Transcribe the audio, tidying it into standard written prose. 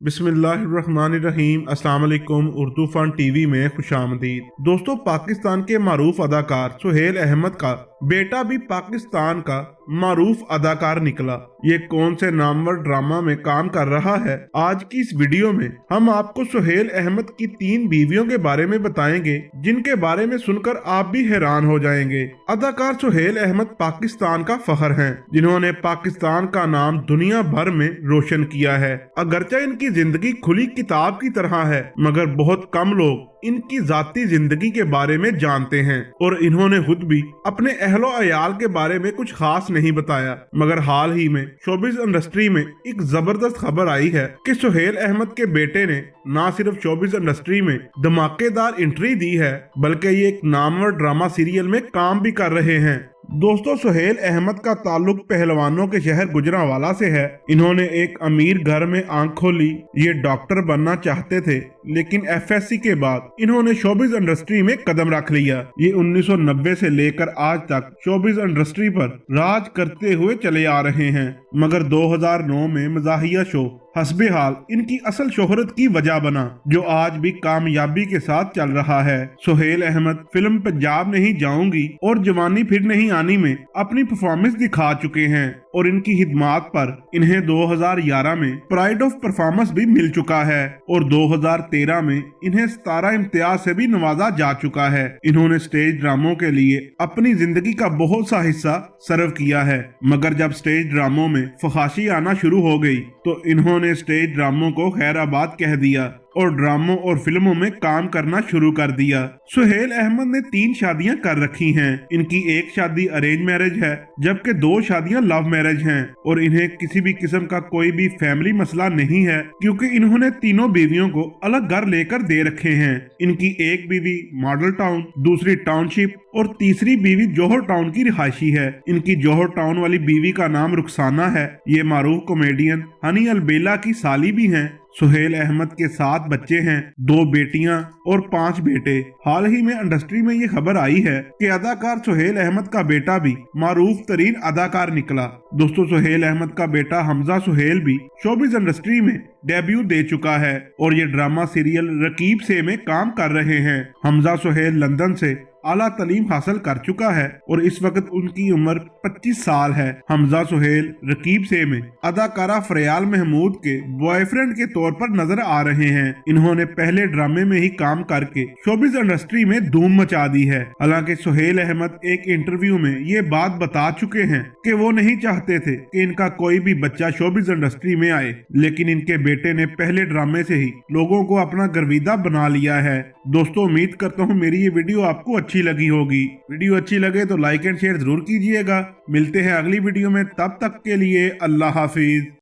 बिस्मिल्लाहिर्रहमानिर्रहीम। अस्सलाम वालेकुम। उर्दू फन टीवी में खुशामदीद। दोस्तों, पाकिस्तान के मारूफ अदाकार सुहेल अहमद का बेटा भी पाकिस्तान का मारूफ अदाकार निकला। ये कौन से नामवर ड्रामा में काम कर रहा है? आज की इस वीडियो में हम आपको सुहेल अहमद की 3 बीवियों के बारे में बताएंगे, जिनके बारे में सुनकर आप भी हैरान हो जाएंगे। अदाकार सुहेल अहमद पाकिस्तान का फख्र हैं, जिन्होंने पाकिस्तान का नाम दुनिया भर में रोशन किया है। अगरचे इनकी जिंदगी खुली किताब की तरह है, मगर बहुत कम लोग इनकी जाती जिंदगी के बारे में जानते हैं और इन्होंने खुद भी अपने अहलो अयाल के बारे में कुछ खास नहीं बताया। मगर हाल ही में शोबिज़ इंडस्ट्री में एक जबरदस्त खबर आई है कि सुहेल अहमद के बेटे ने न सिर्फ शोबिज़ इंडस्ट्री में धमाकेदार एंट्री दी है, बल्कि ये एक नामवर ड्रामा सीरियल में काम भी कर रहे हैं। दोस्तों, सुहेल अहमद का ताल्लुक पहलवानों के शहर गुजरांवाला से है। इन्होंने एक अमीर घर में आंख खोली। ये डॉक्टर बनना चाहते थे, लेकिन एफएससी के बाद इन्होंने शोबिज़ इंडस्ट्री में कदम रख लिया। ये 1990 से लेकर आज तक शोबिज़ इंडस्ट्री पर राज करते हुए चले आ रहे हैं, मगर 2009 में मज़ाहिया शो हस्बे हाल इनकी असल शोहरत की वजह बना, जो आज भी कामयाबी के साथ चल रहा है। सुहेल अहमद फिल्म पंजाब नहीं जाऊंगी और जवानी फिर नहीं आनी में अपनी परफॉर्मेंस दिखा चुके हैं और इनकी हिदमात पर इन्हें 2011 में प्राइड ऑफ परफॉर्मेंस भी मिल चुका है और 2013 में इन्हें 17 इम्तियाज से भी नवाजा जा चुका है। इन्होंने स्टेज ड्रामों के लिए अपनी जिंदगी का बहुत सा हिस्सा सर्व किया है, मगर जब स्टेज ड्रामों में फहाशी आना शुरू हो गई तो इन्होंने स्टेज ड्रामों को खैराबाद कह दिया और ड्रामों और फिल्मों में काम करना शुरू कर दिया। सुहेल अहमद ने 3 शादियां कर रखी हैं। इनकी एक शादी अरेंज मैरिज है, जबकि 2 शादियां लव मैरिज हैं और इन्हें किसी भी किस्म का कोई भी फैमिली मसला नहीं है, क्योंकि इन्होंने तीनों बीवियों को अलग घर लेकर दे रखे हैं। इनकी एक बीवी मॉडल टाउन, दूसरी टाउनशिप और तीसरी बीवी जौहर टाउन की रिहायशी है। इनकी जौहर टाउन वाली बीवी का नाम रुखसाना है। ये मारूफ कॉमेडियन हनी अलबेला की साली भी हैं। सुहेल अहमद के 7 बच्चे हैं, 2 बेटियां और 5 बेटे। हाल ही में इंडस्ट्री में ये खबर आई है कि अदाकार सुहेल अहमद का बेटा भी मारूफ तरीन अदाकार निकला। दोस्तों, सुहेल अहमद का बेटा हमजा सुहेल भी शोबिज़ इंडस्ट्री में डेब्यू दे चुका है और ये ड्रामा सीरियल रकीब से में काम कर रहे हैं। हमजा सुहेल लंदन से आला तालीम हासिल कर चुका है और इस वक्त उनकी उम्र 25 साल है। हमजा सुहेल रकीब से में अदाकारा फरियाल महमूद के बॉयफ्रेंड के तौर पर नजर आ रहे हैं। इन्होंने पहले ड्रामे में ही काम करके शोबिज़ इंडस्ट्री में धूम मचा दी है। हालांकि सुहेल अहमद एक इंटरव्यू में ये बात बता चुके हैं कि वो नहीं चाहते थे कि इनका कोई भी बच्चा शोबिज़ इंडस्ट्री में आए, लेकिन इनके बेटे ने पहले ड्रामे से ही लोगों को अपना गर्विदा बना लिया है। दोस्तों, उम्मीद करता हूँ मेरी ये वीडियो आपको अच्छी लगी होगी। वीडियो अच्छी लगे तो लाइक एंड शेयर जरूर कीजिएगा। मिलते हैं अगली वीडियो में, तब तक के लिए अल्लाह हाफिज।